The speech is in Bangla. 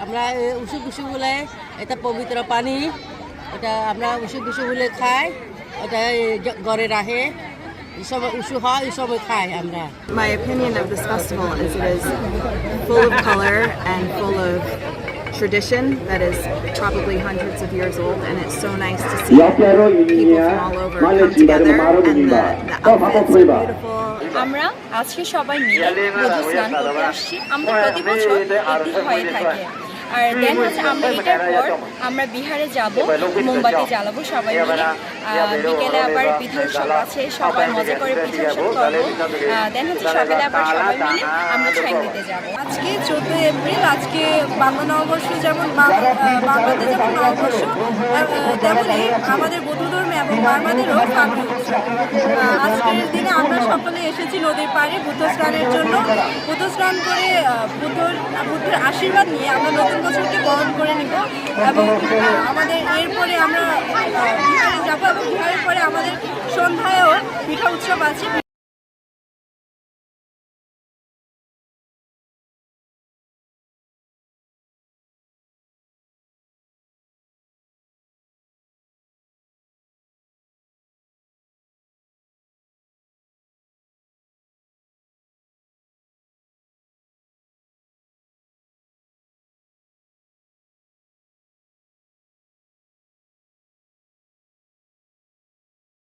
আমরা উসু কুসু বলে এটা পবিত্র পানি, এটা আমরা উসু কুসু বলে খাই, এটা ঘরে রাখে, এই সময় উসু হয় এই সময় খাই আমরা। My opinion of this festival is it is full of color and full of tradition that is probably hundreds of years old, and it's so nice to see people from all over come together, and the outfits are beautiful. আমরা আজকে সবাই মিলে নদী স্নান করতে আসছি। আমরা প্রতি বছর এটি হয়ে থাকে। আর দেন হচ্ছে আমরা এটার পর আমরা বিহারে যাব, মোমবাতি জ্বালাবো সবাই মিলে। বিকেলে আবার পিঠা উৎসব আছে, সবাই মজা করে পিঠা উৎসব করবো। দেন হচ্ছে সকালে আবার সবাই মিলে আমরা ছ্যাং দিতে যাবো। আজকে 14 এপ্রিল, আজকে বাংলা নববর্ষ, যেমন বাংলাতে যেমন নববর্ষ, তেমনি আমাদের বৌদ্ধ ধর্মে এবং বার্মাদেরও ফাল্গুন উৎসব। আজকের দিনে আমরা সকলে এসেছি নদীর পাড়ে বুদ্ধ স্নানের জন্য। বুদ্ধ স্নান করে বুদ্ধের আশীর্বাদ নিয়ে আমরা নতুন বছরকে বরণ করে নিব এবং আমাদের এরপরে আমরা বিহারে যাবো এবং বিহারের পরে আমাদের সন্ধ্যায়ও পিঠা উৎসব আছে।